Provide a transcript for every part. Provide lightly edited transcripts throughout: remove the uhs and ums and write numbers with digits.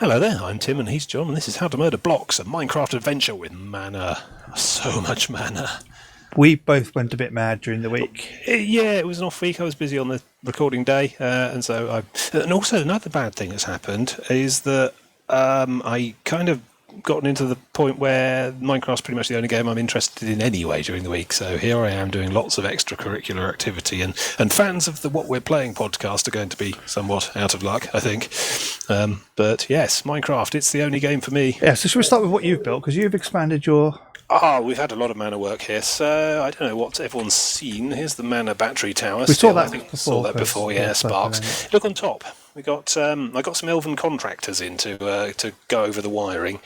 Hello there, I'm Tim and he's John, and this is How to Murder Blocks, a Minecraft adventure with mana. So much mana. We both went a bit mad during the week. Yeah, it was an off week. I was busy on the recording day, and also another bad thing that's happened is that I kind of gotten into the point where Minecraft's pretty much the only game I'm interested in anyway during the week. So here I am doing lots of extracurricular activity, and fans of the What We're Playing podcast are going to be somewhat out of luck, I think. But yes, Minecraft, it's the only game for me. Yeah, so should we start with what you've built? Because you've expanded your... We've had a lot of mana work here, so I don't know what everyone's seen. Here's the mana battery tower. We saw that before, yeah, Sparks. Look on top. I got some elven contractors in to go over the wiring,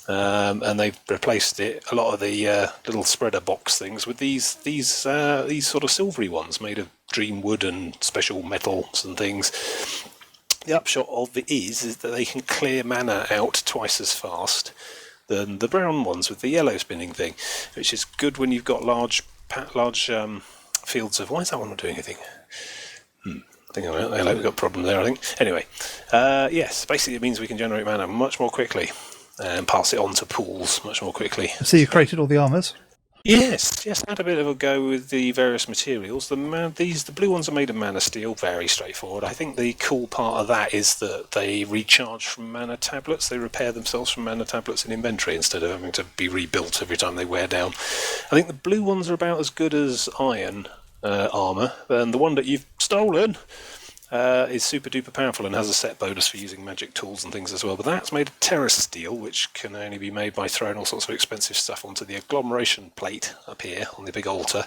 and they've replaced a lot of the little spreader box things with these sort of silvery ones made of dream wood and special metals and things. The upshot of it is that they can clear mana out twice as fast than the brown ones with the yellow spinning thing, which is good when you've got large fields of... Why is that one not doing anything? I think we've got a problem there, I think. Anyway, yes, basically it means we can generate mana much more quickly and pass it on to pools much more quickly. So you created all the armours? Yes, I had a bit of a go with the various materials. The blue ones are made of mana steel, very straightforward. I think the cool part of that is that they recharge from mana tablets. They repair themselves from mana tablets in inventory instead of having to be rebuilt every time they wear down. I think the blue ones are about as good as iron armour, and the one that you've stolen is super duper powerful and has a set bonus for using magic tools and things as well. But that's made of terra steel, which can only be made by throwing all sorts of expensive stuff onto the agglomeration plate up here on the big altar.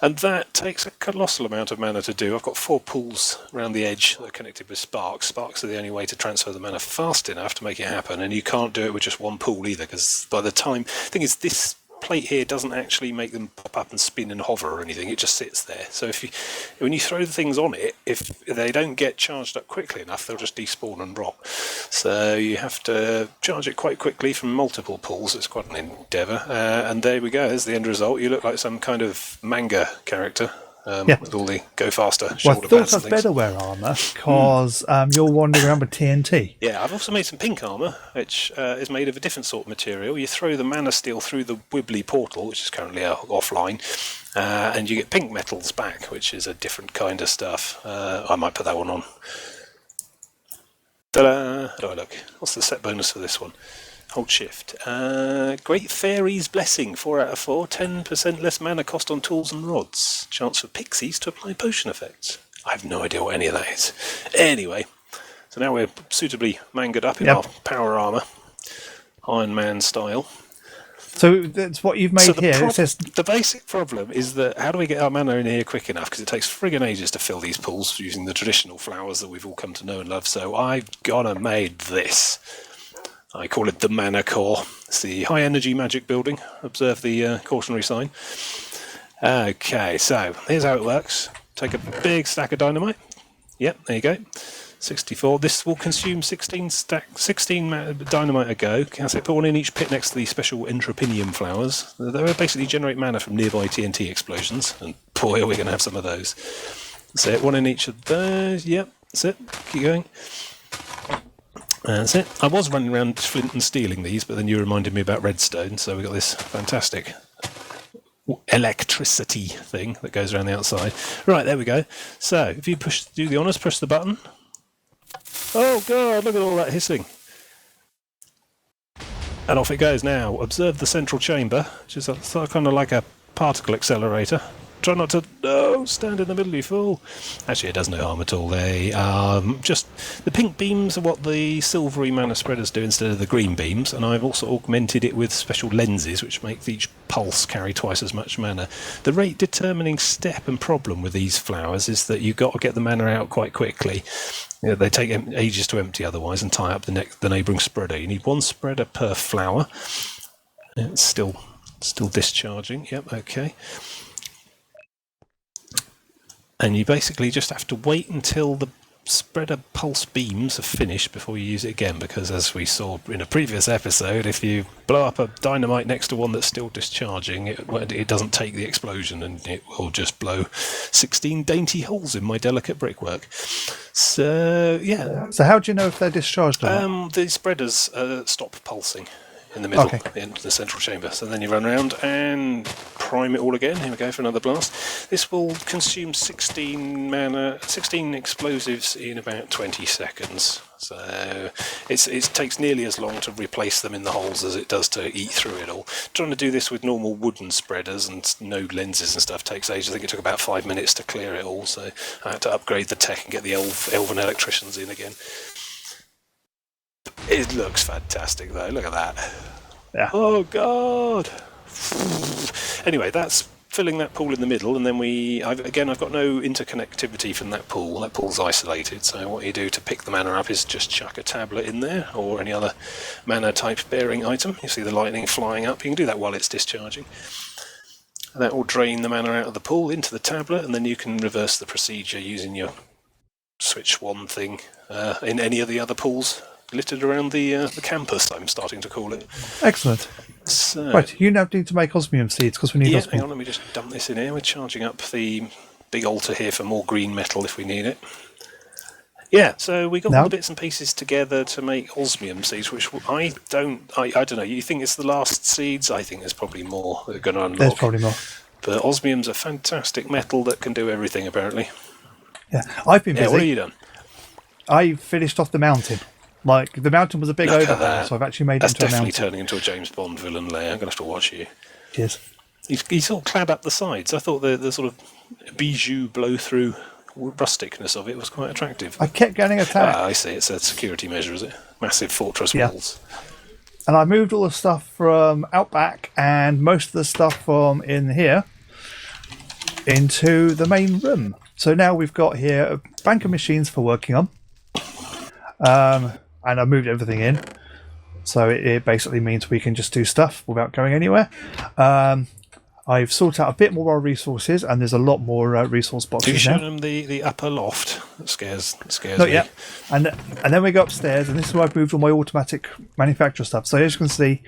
And that takes a colossal amount of mana to do. I've got 4 pools around the edge that are connected with sparks. Sparks are the only way to transfer the mana fast enough to make it happen, and you can't do it with just one pool either, because by the time... The thing is, this plate here doesn't actually make them pop up and spin and hover or anything, it just sits there. So when you throw the things on it, if they don't get charged up quickly enough, they'll just despawn and rot. So you have to charge it quite quickly from multiple pools. It's quite an endeavour, and there we go, there's the end result. You look like some kind of manga character. With all the go faster shoulder pads and things. Well, I thought I'd better wear armour because you're wandering around with TNT. Yeah, I've also made some pink armour, which is made of a different sort of material. You throw the mana steel through the wibbly portal, which is currently offline, and you get pink metals back, which is a different kind of stuff. I might put that one on. Ta-da! How do I look? What's the set bonus for this one? Hold shift. Great Fairy's Blessing, 4 out of 4. 10% less mana cost on tools and rods. Chance for pixies to apply potion effects. I have no idea what any of that is. Anyway, so now we're suitably mangled up in our power armour, Iron Man style. So that's what you've made here. The basic problem is that how do we get our mana in here quick enough? Because it takes friggin' ages to fill these pools using the traditional flowers that we've all come to know and love. So I've gone and made this. I call it the Manticore. It's the high energy magic building. Observe the cautionary sign. Okay, so here's how it works. Take a big stack of dynamite. Yep, there you go. 64. This will consume 16 dynamite a go. As I put one in each pit next to the special entropinium flowers. They will basically generate mana from nearby TNT explosions. And boy, are we going to have some of those. That's it. One in each of those. Yep, that's it. Keep going. That's it. I was running around flint and stealing these, but then you reminded me about redstone, so we got this fantastic electricity thing that goes around the outside. Right, there we go. So, if you do the honours, push the button. Oh god, look at all that hissing. And off it goes now. Observe the central chamber, which is kind of like a particle accelerator. Try not to stand in the middle, you fool. Actually, it does no harm at all. They just the pink beams are what the silvery mana spreaders do instead of the green beams, and I've also augmented it with special lenses which make each pulse carry twice as much mana. The rate determining step and problem with these flowers is that you've got to get the mana out quite quickly. They take ages to empty otherwise and tie up the neighbouring spreader. You need 1 spreader per flower. It's still discharging. Yep, okay. And you basically just have to wait until the spreader pulse beams are finished before you use it again, because as we saw in a previous episode, if you blow up a dynamite next to one that's still discharging, it doesn't take the explosion, and it will just blow 16 dainty holes in my delicate brickwork. So, yeah. So how do you know if they're discharged or not? The spreaders stop pulsing in the middle, in the central chamber. So then you run around and prime it all again. Here we go for another blast. This will consume 16 mana, 16 explosives in about 20 seconds. So it takes nearly as long to replace them in the holes as it does to eat through it all. Trying to do this with normal wooden spreaders and no lenses and stuff takes ages. I think it took about 5 minutes to clear it all, so I had to upgrade the tech and get the elven electricians in again. It looks fantastic, though. Look at that. Yeah. Oh, God. Anyway, that's filling that pool in the middle, and then I've got no interconnectivity from that pool. That pool's isolated, so what you do to pick the mana up is just chuck a tablet in there, or any other mana-type bearing item. You see the lightning flying up. You can do that while it's discharging. And that will drain the mana out of the pool into the tablet, and then you can reverse the procedure using your switch one thing in any of the other pools littered around the campus, I'm starting to call it. Excellent. So, right, you now need to make osmium seeds because we need osmium. Hang on, let me just dump this in here. We're charging up the big altar here for more green metal if we need it. Yeah, so we got all the bits and pieces together to make osmium seeds, which I don't know. You think it's the last seeds? I think there's probably more that are going to unlock. There's probably more. But osmium's a fantastic metal that can do everything, apparently. Yeah, I've been busy. What have you done? I finished off the mountain. Like, the mountain was a big overhaul, so I've actually made it into a mountain. That's definitely turning into a James Bond villain layer. I'm going to have to watch you. Cheers. You sort of clad up the sides. I thought the sort of bijou blow-through rusticness of it was quite attractive. I kept getting attacked. I see. It's a security measure, is it? Massive fortress walls. And I moved all the stuff from out back and most of the stuff from in here into the main room. So now we've got here a bank of machines for working on. And I moved everything in, so it basically means we can just do stuff without going anywhere. I've sorted out a bit more resources, and there's a lot more resource boxes now. Do you show them the upper loft? That scares Not me. yet. And then we go upstairs, and this is where I've moved all my automatic manufacture stuff. So as you can see,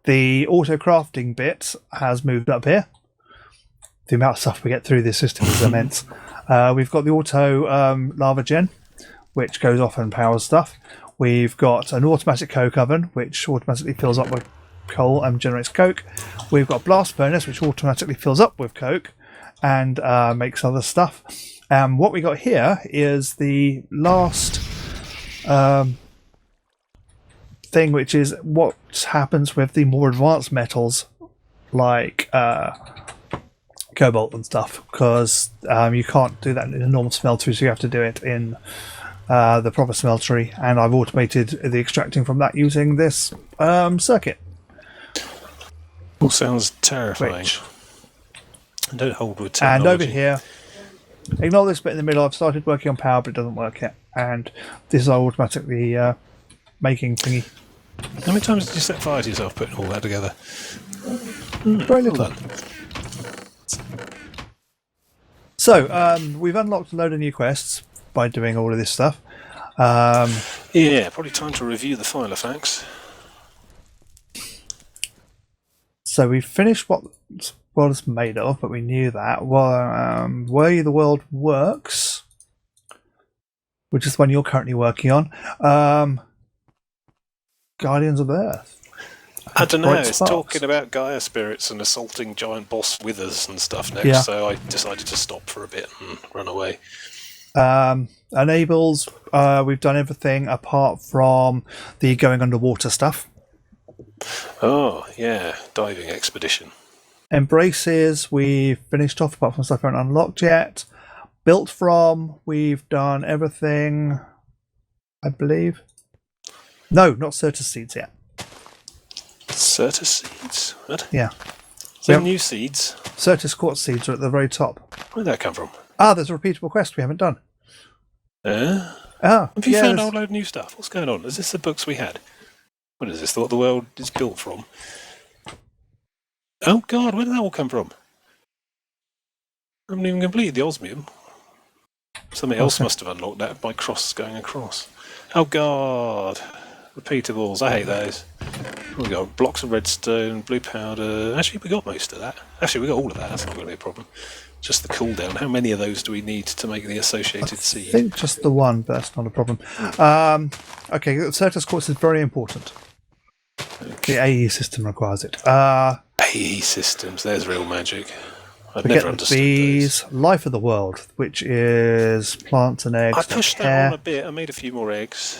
the auto crafting bit has moved up here. The amount of stuff we get through this system is immense. We've got the auto lava gen, which goes off and powers stuff. We've got an automatic coke oven, which automatically fills up with coal and generates coke. We've got a blast furnace, which automatically fills up with coke and makes other stuff. What we got here is the last thing, which is what happens with the more advanced metals, like cobalt and stuff, because you can't do that in a normal smeltery, so you have to do it in the proper smeltery, and I've automated the extracting from that using this circuit. All sounds terrifying. I don't hold with technology. And over here, ignore this bit in the middle, I've started working on power, but it doesn't work yet. And this is our automatically making thingy. How many times did you set fire to yourself putting all that together? Very little. Well, so, we've unlocked a load of new quests by doing all of this stuff. yeah, probably time to review the file effects. So we finished what the world is made of, but we knew that. Well, Where the World Works, which is the one you're currently working on. Guardians of Earth. I don't know, it's Sparks. talking about Gaia spirits and assaulting giant boss withers and stuff next, so I decided to stop for a bit and run away. Enables, we've done everything apart from the going underwater stuff. Oh, yeah, diving expedition. Embraces, we've finished off apart from stuff we haven't unlocked yet. Built from, we've done everything, I believe. No, not Certus seeds yet. Certus seeds? What? Yeah. So new seeds? Circus Course seeds are at the very top. Where'd that come from? There's a repeatable quest we haven't done. Have you found a whole load of new stuff? What's going on? Is this the books we had? What is this? What the world is built from? Oh God, where did that all come from? I haven't even completed the osmium. Something else must have unlocked that by going across. Oh god! Repeatables, I hate those. We got blocks of redstone, blue powder. Actually, we got most of that. Actually, we got all of that. That's not going to be a problem. Just the cooldown. How many of those do we need to make the associated seed? I think just the one, but that's not a problem. Okay, the Circus Course is very important. Okay. The AE system requires it. AE systems, there's real magic. I've never understood bees, those. life of the world, which is plants and eggs. I pushed that on a bit. I made a few more eggs.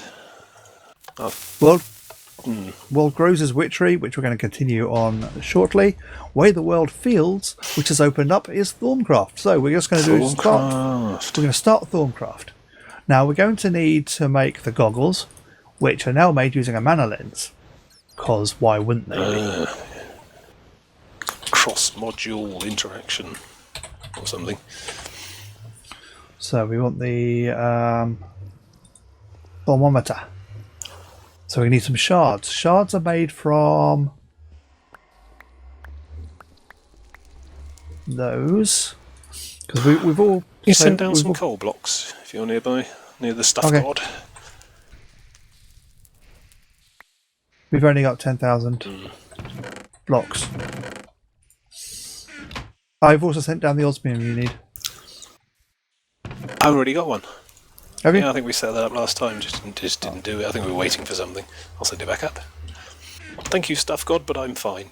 World grows is witchery, which we're going to continue on shortly. Way the world feels, which has opened up, is Thaumcraft. So we're just going to do start. We're going to start Thaumcraft. Now we're going to need to make the goggles, which are now made using a mana lens. Because why wouldn't they be? Cross-module interaction or something. So we want the thermometer. So we need some shards. Shards are made from those. Because we've all... You send down some coal blocks if you're nearby, near the stuff god. We've only got 10,000 blocks. I've also sent down the osmium you need. I've already got one. Have you? Yeah, I think we set that up last time, just didn't do it. I think we were waiting for something. I'll send it back up. Thank you, stuff god, but I'm fine.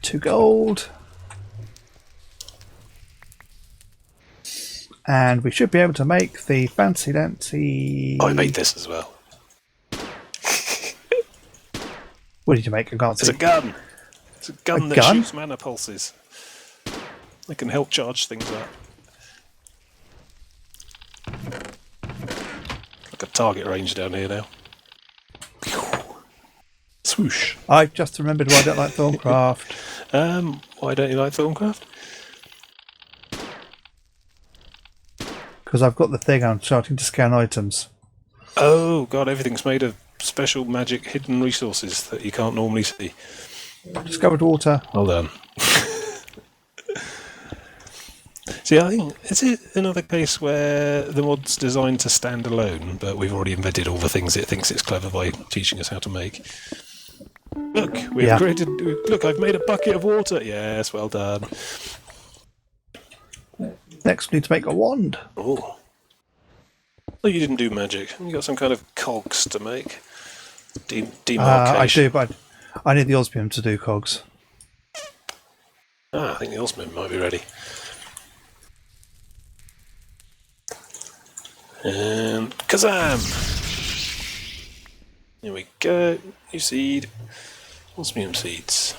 2 gold. And we should be able to make the fancy dancy... I made this as well. What did you make? I can't see. It's a gun. It's a gun that shoots mana pulses. They can help charge things up. Like a target range down here now. Swoosh. I've just remembered why I don't like Thaumcraft. Why don't you like Thaumcraft? Because I've got the thing, I'm starting to scan items. Oh god, everything's made of special magic hidden resources that you can't normally see. Discovered water. Well done. See, I think, is it another case where the mod's designed to stand alone, but we've already invented all the things it thinks it's clever by teaching us how to make? Look, we've created... Look, I've made a bucket of water. Yes, well done. Next, we need to make a wand. Oh. Oh, you didn't do magic. You got some kind of cogs to make. Demarcation. I do, but I need the osmium to do cogs. I think the osmium might be ready. And kazam! Here we go. New seed. Osmium seeds.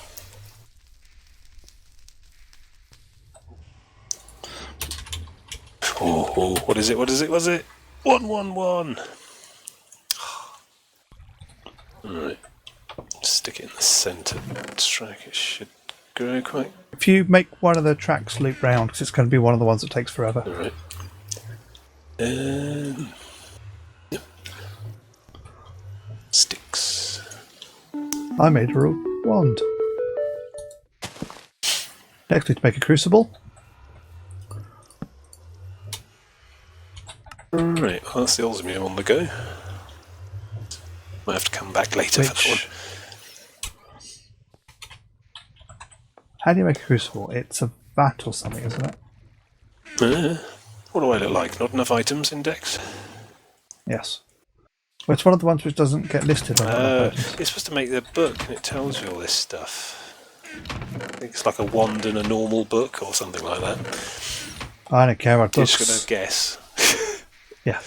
Oh, what is it? What is it? What's it? 111! Alright. Stick it in the centre track. It should grow quite... If you make one of the tracks loop round, because it's going to be one of the ones that takes forever. Alright. Yep. Sticks. I made a wand. Next, we need to make a crucible. Right, well, that's the osmium on the go. Might have to come back later for that one. How do you make a crucible? It's a vat or something, isn't it? What do I look like? Not enough items index? Yes. Well, it's one of the ones which doesn't get listed on it's supposed to make the book and it tells you all this stuff. I think it's like a wand and a normal book or something like that. I don't care about You're books. just going to guess. Yeah.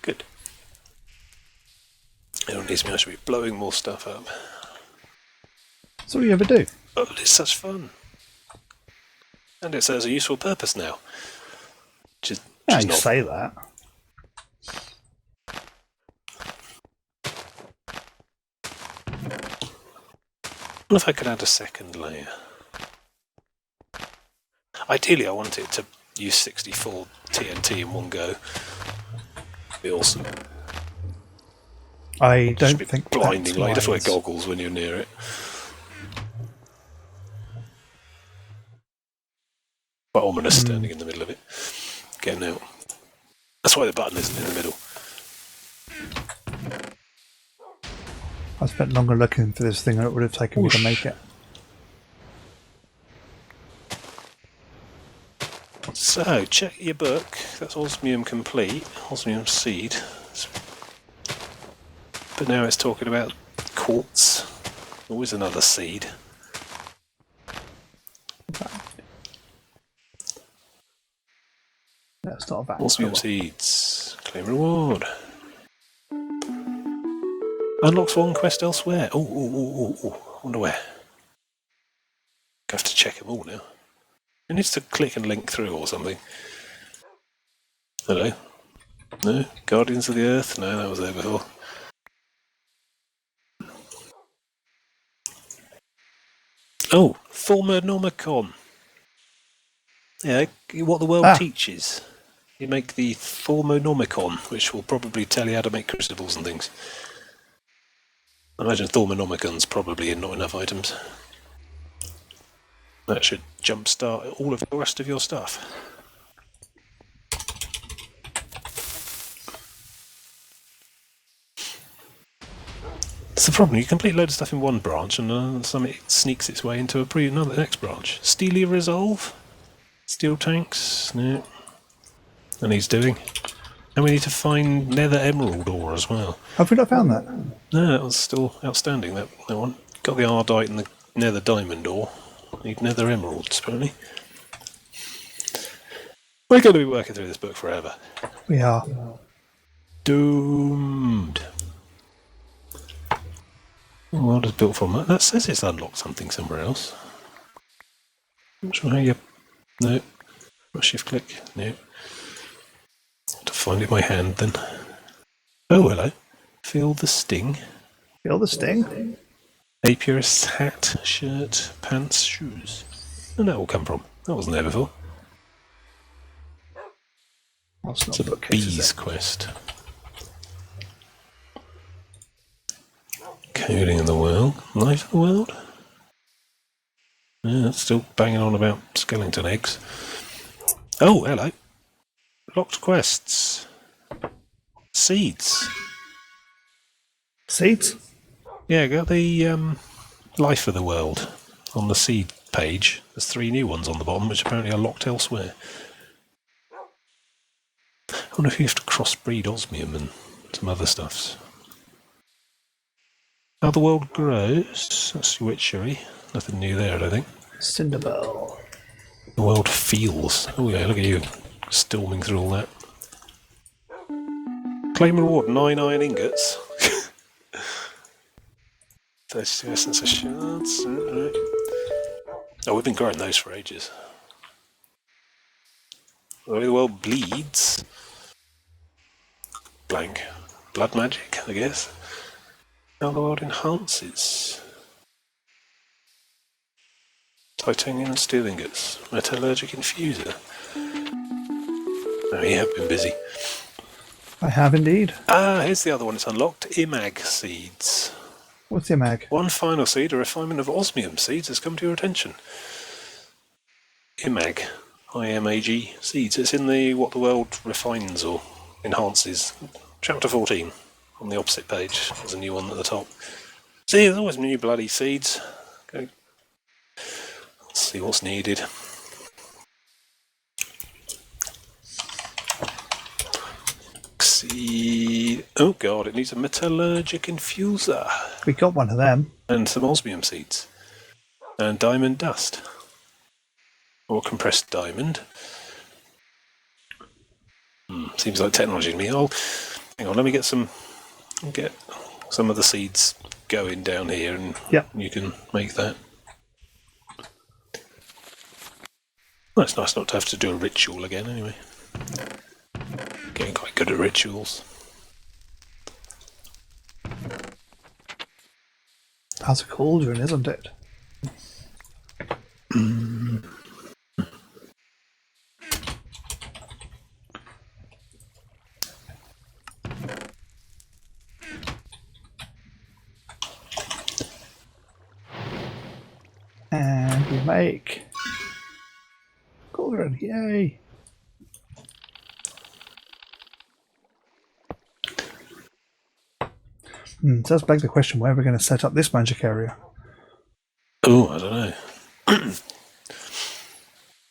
Good. It needs me. I should be blowing more stuff up. That's all you ever do. Oh, it's such fun. And it serves a useful purpose now. Which is Yeah, you say that. What if I could add a second layer? Ideally, I want it to use 64 TNT in one go. Be awesome. I don't think blinding light. that's Have to wear wise. goggles when you're near it. Quite ominous. standing in the middle of it. Getting out. That's why the button isn't in the middle. I spent longer looking for this thing than it would have taken me to make it. So, check your book. That's Osmium complete. Osmium seed. But now it's talking about quartz. Always another seed. That's not a bad Osmium seeds. Claim reward. Unlocks one quest elsewhere. Oh. Wonder where. I have to check them all now. It needs to click and link through or something. Hello? No? Guardians of the Earth? No, that was there before. Oh, Thaumanomicon. Yeah, what the world teaches. You make the Thaumanomicon, which will probably tell you how to make crucibles and things. I imagine Thaumanomicon's probably in not enough items. That should jumpstart all of the rest of your stuff. That's the problem. You complete a load of stuff in one branch, and something sneaks its way into another next branch. Steely Resolve, steel tanks. No, and he's doing. And we need to find Nether Emerald ore as well. Have we not found that? No, that was still outstanding. That one got the Ardite and the Nether Diamond ore. Need Nether Emeralds, apparently. We're going to be working through this book forever. We are. Doomed. What is built from that? That says it's unlocked something somewhere else. I'm not sure how you... No. Shift click. No. Have to find it in my hand then. Oh, hello. Feel the sting. Feel the sting? Apiarist's hat, shirt, pants, shoes. Where did that all come from? That wasn't there before. It's a bees quest. Coding in the world. Life of the world? Yeah, that's still banging on about skeleton eggs. Oh, hello. Locked quests. Seeds. Seeds? Yeah, got the life of the world on the seed page. There's 3 new ones on the bottom, which apparently are locked elsewhere. I wonder if you have to crossbreed osmium and some other stuffs. How the world grows. That's witchery. Nothing new there, I don't think. Cinderbell. The world feels. Oh yeah, look at you. Storming through all that. Claim reward, 9 iron ingots. 32 essence of shards. Right. Oh, we've been growing those for ages. The way the world bleeds. Blank. Blood magic, I guess. How the world enhances. Titanium and steel ingots. Metallurgic infuser. Oh, you have been busy. I have indeed. Ah, here's the other one. It's unlocked. Imag seeds. What's the mag? One final seed, a refinement of osmium seeds, has come to your attention. Imag. I-M-A-G seeds. It's in the What the World Refines or Enhances. Chapter 14. On the opposite page. There's a new one at the top. See, there's always new bloody seeds. Okay. Let's see what's needed. Seed. Oh god, it needs a metallurgic infuser. We got one of them. And some osmium seeds. And diamond dust. Or compressed diamond. Seems like technology to me. Oh, hang on, let me get some of the seeds going down here and you can make that. Well, it's nice not to have to do a ritual again anyway. Getting quite good at rituals. That's a cauldron, isn't it? And we make cauldron. iron. Yay! So that's beg the question, where are we going to set up this magic area? Oh, I don't know.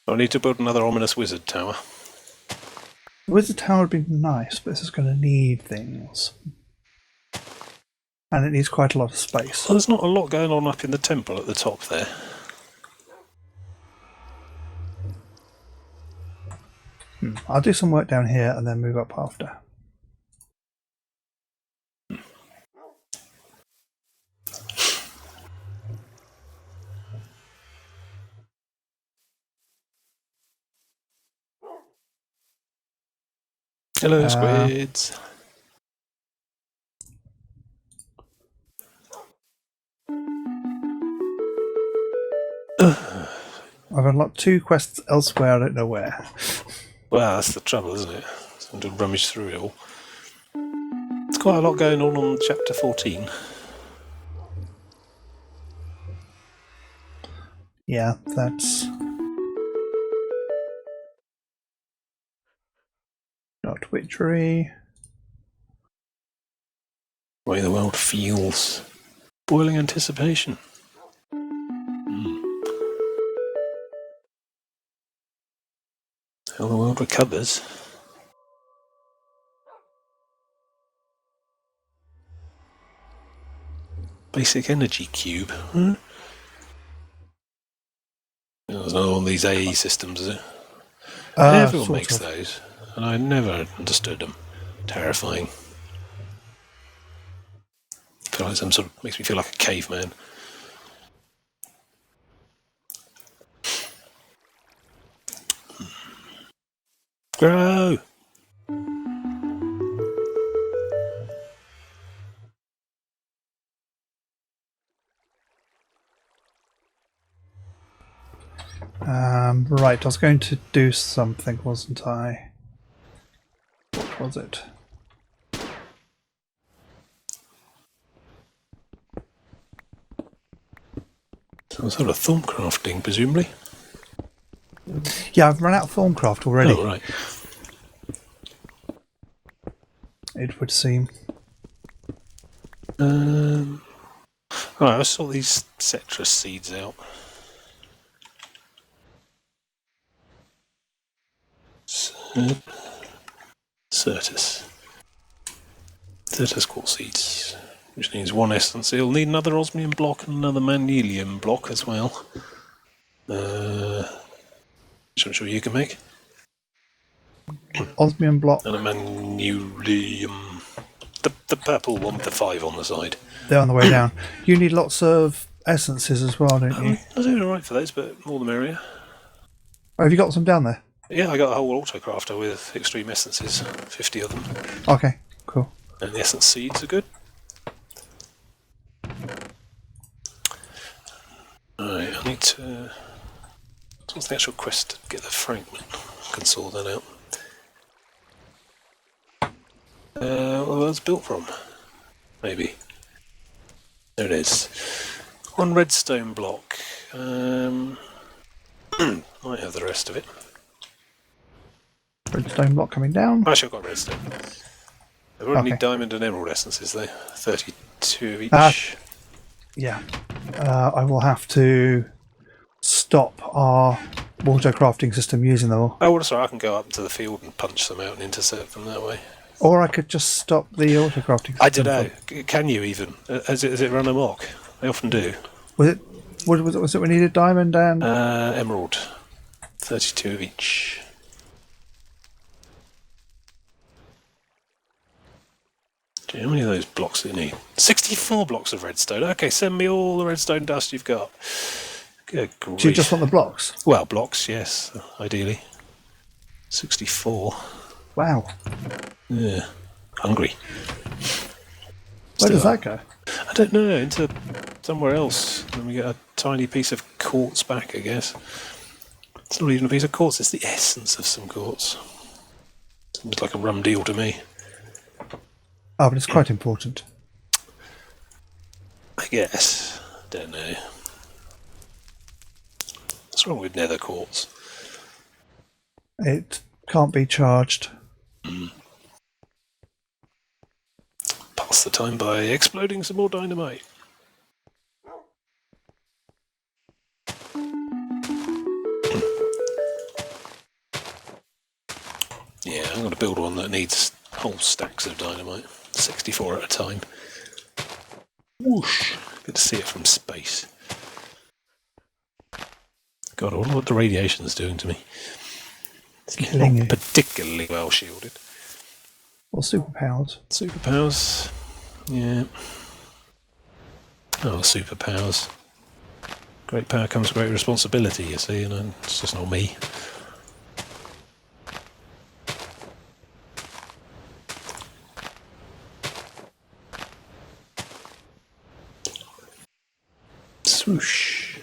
I need to build another ominous wizard tower. The wizard tower would be nice, but this is going to need things. And it needs quite a lot of space. Well, there's not a lot going on up in the temple at the top there. I'll do some work down here and then move up after. Hello, squids. I've unlocked 2 quests elsewhere, I don't know where. Well, that's the trouble, isn't it? Time to rummage through it all. There's quite a lot going on chapter 14. Yeah, that's... Not witchery. The way the world feels. Boiling anticipation. How the world recovers. Basic energy cube. There's another one of these AE systems, is it? Everyone makes those, and I never understood them. Terrifying. Feel like some sort of makes me feel like a caveman. Grow! Right, I was going to do something, wasn't I? What was it? Some sort of Thaumcrafting, presumably. Yeah, I've run out of Thaumcraft already. Oh, right. It would seem. Alright, I saw these citrus seeds out. Circus Course seeds, which needs 1 essence. It'll need another osmium block and another manilium block as well. Which I'm sure you can make. Osmium block. And a manilium. The purple one with the 5 on the side. They're on the way down. You need lots of essences as well, don't you? I do alright for those, but more the merrier. Oh, have you got some down there? Yeah, I got a whole autocrafter with extreme essences, 50 of them. Okay, cool. And the essence seeds are good. Alright, I need to... What's the actual quest to get the fragment? I can sort that out. Well, that's built from. Maybe. There it is. 1 redstone block. Might have the rest of it. Redstone block coming down. Actually, I've got redstone. I would Okay. need diamond and emerald essences though. 32 of each. Yeah. I will have to stop our water crafting system using them all. Oh, well, sorry, I can go up into the field and punch them out and intercept them that way. Or I could just stop the auto crafting system. I don't know. Can you even? Has it run amok? They often do. Was it we needed diamond and... Emerald. 32 of each. How many of those blocks do you need? 64 blocks of redstone. Okay, send me all the redstone dust you've got. Good grief. Do you just want the blocks? Well, blocks, yes, ideally. 64. Wow. Yeah. Hungry. Where does that go? I don't know, into somewhere else. Then we get a tiny piece of quartz back, I guess. It's not even a piece of quartz, it's the essence of some quartz. Seems like a rum deal to me. Oh, but it's quite important. I guess. Don't know. What's wrong with nether quartz? It can't be charged. Pass the time by exploding some more dynamite. Yeah, I'm going to build one that needs whole stacks of dynamite. 64 at a time. Whoosh! Good to see it from space. God, I wonder what the radiation's doing to me. It's Killing not you. particularly well shielded. Or superpowers. Superpowers. Yeah. Oh, superpowers. Great power comes with great responsibility, you see, and it's just not me. Swoosh.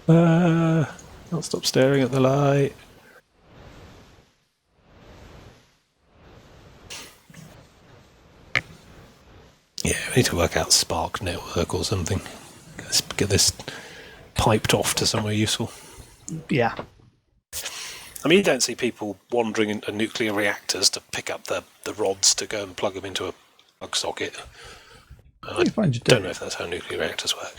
Can't stop staring at the light. Yeah, we need to work out Spark network or something. Let's get this piped off to somewhere useful. Yeah. I mean, you don't see people wandering into nuclear reactors to pick up the rods to go and plug them into a plug socket. I You find you don't do. know if that's how nuclear reactors work.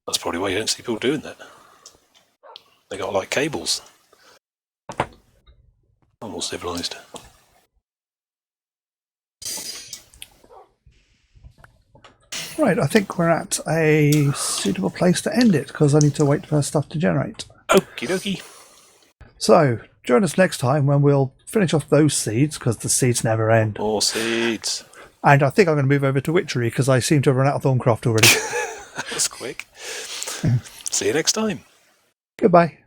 That's probably why you don't see people doing that. They got like cables. I'm more civilised. Right, I think we're at a suitable place to end it because I need to wait for stuff to generate. Okie dokie. So, join us next time when we'll finish off those seeds because the seeds never end. More seeds. And I think I'm going to move over to Witchery because I seem to have run out of Thaumcraft already. That was quick. See you next time. Goodbye.